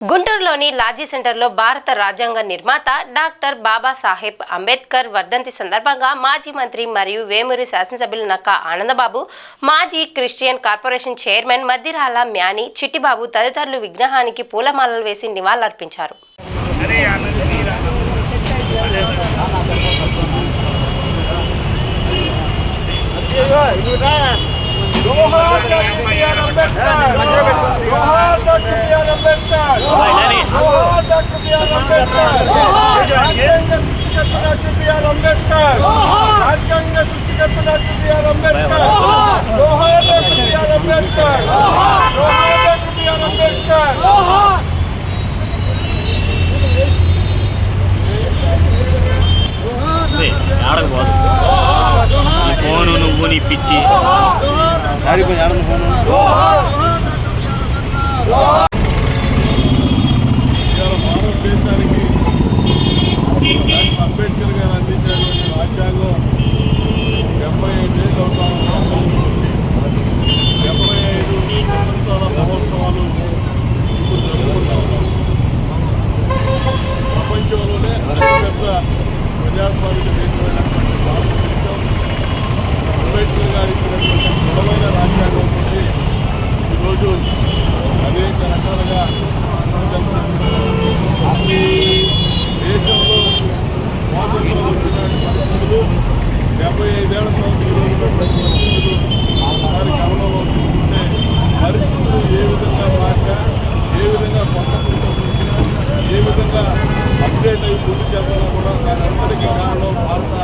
గుంటూరులోని లాజీ సెంటర్లో భారత రాజ్యాంగ నిర్మాత డాక్టర్ బాబాసాహెబ్ అంబేద్కర్ వర్ధంతి సందర్భంగా మాజీ మంత్రి మరియు వేమూరి శాసనసభ్యులు నక్కా ఆనందబాబు, మాజీ Christian corporation chairman Maddirala Mani Chittibabu తదితరులు విగ్రహానికి పూలమాలలు వేసి నివాళులర్పించారు. जोहार डॉक्टर बी.आर. अम्बेडकर, जोहार डॉक्टर बी.आर. अम्बेडकर, जोहार डॉक्टर बी.आर. अम्बेडकर, राజ్యాంగ సృష్టికర్త డాక్టర్ బి.ఆర్. అంబేద్కర్, రాజ్యాంగ సృష్టికర్త డాక్టర్ బి.ఆర్. అంబేద్కర్, జోహార్ డాక్టర్ బి.ఆర్. అంబేద్కర్, జోహార్ డాక్టర్ బి.ఆర్. అంబేద్కర్. ఫోను నువ్వు నీ పిచ్చి భారతదేశానికి అంబేద్కర్ గారు అందించినటువంటి రాజ్యాంగం 75 ఏళ్ళు అవుతా ఉన్నాం. 75 స్వతంత్రాల మహోత్సవాలు ఇప్పుడు జరుపుకుంటా ఉన్నాం. ప్రపంచంలోనే అతిపెద్ద ప్రజాస్వామిక దేశమైనటువంటి భారతదేశం అంబేద్కర్ గారు ఇచ్చినటువంటి బలమైన రాజ్యాంగం గురించి ఈరోజు అనేక రకాలుగా దేశంలో స్వాతంత్రం వచ్చిన పరిస్థితులు 75 ఏళ్ల సంవత్సరాలు పరిస్థితులు వారి గమనంలో తీసుకుంటే పరిస్థితులు ఏ విధంగా మారినా, ఏ విధంగా కొత్త ఏ విధంగా అప్డేట్ అయ్యి ముందు చేయాలో కూడా దాని అందరికీ కారణం భారత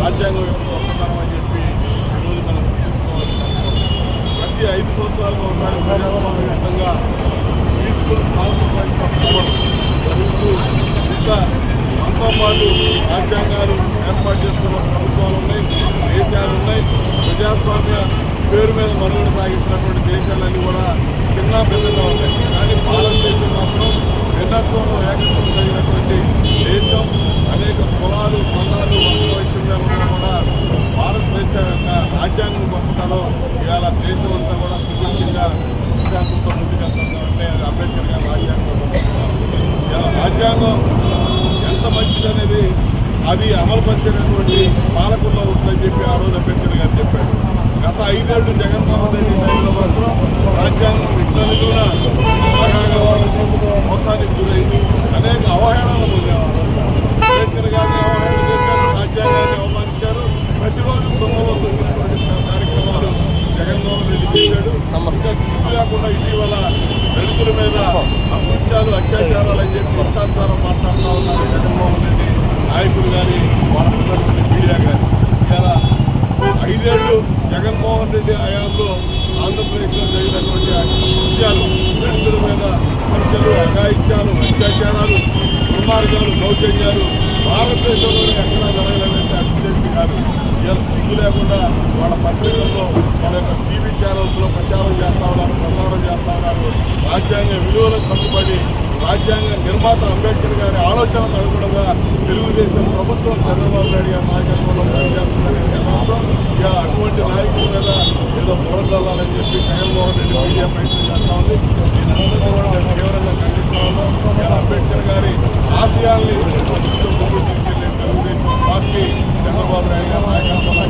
రాజ్యాంగం యొక్క గొప్పతనం అని చెప్పి ఈరోజు మనం గుర్తుంచుకోవాలి. ప్రతి 5 సంవత్సరాలకు ఒకసారి ప్రజాస్వామ్యంగా పీస్ఫుల్ కాన్స్టిట్యూషన్ జరుగుతూ ఇంకా మనతో పాటు రాజ్యాంగాలు ఏర్పాటు చేసుకున్న ప్రభుత్వాలు ఉన్నాయి, దేశాలు ఉన్నాయి. ప్రజాస్వామ్య పేరు మీద మనుగడ సాగిస్తున్నటువంటి దేశాలన్నీ కూడా చిన్న పెద్దగా ఉన్నాయి. కానీ భారతదేశం మాత్రం భిన్నత్వంలో ఏకత్వం కలిగినటువంటి దేశం. అనేక కులాలు, మతాలు, వైషమ్యాలు కూడా భారతదేశ యొక్క రాజ్యాంగం గొప్పతనం ఇవాళ దేశం అంతా కూడా సుభిక్షంగా విశాఖతో ముందుకెళ్తుందంటే అంబేద్కర్ గారి రాజ్యాంగం గొప్పతనం. ఇవాళ రాజ్యాంగం ఎంత మంచిదనేది అది అమలుపరిచినటువంటి పాలకుల్లో ఉంటుందని చెప్పి ఆ రోజు అంబేద్కర్ గారు చెప్పారు. గత 5 ఏళ్ళు జగన్మోహన్ రెడ్డి టైంలో మాత్రం రాజ్యాంగం విజ్ఞానికుల మోసానికి గురైంది. అనేక అవహేళనలు పొందేవారు. అంబేద్కర్ గారిని అవహేళన చేశారు, రాజ్యాంగాన్ని అవమానించారు. ప్రతిరోజు దొంగలో దొంగిలించిన కార్యక్రమాలు జగన్మోహన్ రెడ్డి చేశాడు. ఇంకా కృషి లేకుండా ఇటీవల దళితుల మీద అకృత్యాలు, అత్యాచారాలు అని చెప్పి ఇష్టానుసారం మాట్లాడుతూ ఉన్నారు జగన్మోహన్ రెడ్డి నాయకులు కానీ వాళ్ళ మీడియా కానీ. ఇలా 5 ఏళ్ళు జగన్మోహన్ రెడ్డి హయాంలో ఆంధ్రప్రదేశ్లో జరిగినటువంటి కృత్యాలు, దళితుల మీద విమర్శలు, అఘాయిత్యాలు, అత్యాచారాలు, దుర్మార్గాలు, దౌర్జన్యాలు భారతదేశంలోనే ఎక్కడా జరగలేదంటే అభివృద్ధి కాదు. ఇలా సిగ్గు లేకుండా వాళ్ళ పత్రికల్లో, వాళ్ళ యొక్క టీవీ ఛానల్స్లో ప్రచారం చేస్తూ ఉన్నారు, ప్రచారం చేస్తూ ఉన్నారు. రాజ్యాంగ విలువలకు కట్టుబడి రాజ్యాంగ నిర్మాత అంబేద్కర్ గారి ఆలోచనకు అనుగుణంగా తెలుగుదేశం ప్రభుత్వం చంద్రబాబు నాయుడు గారి నాయకత్వంలో పనిచేస్తుందనే మాత్రం ఇలా అటువంటి నాయకుల మీద ఏదో బురదల్లాలని చెప్పి జగన్మోహన్ రెడ్డి మీడియా ప్రయత్నం చేస్తూ ఉంది. దీనందరినీ కూడా మేము తీవ్రంగా ఖండిస్తూ ఉన్నాం. ఇలా అంబేద్కర్ గారి ఆశయాల్ని తీసుకెళ్లే తెలుగుదేశం పార్టీ చంద్రబాబు నాయుడు గారి నాయకత్వంలో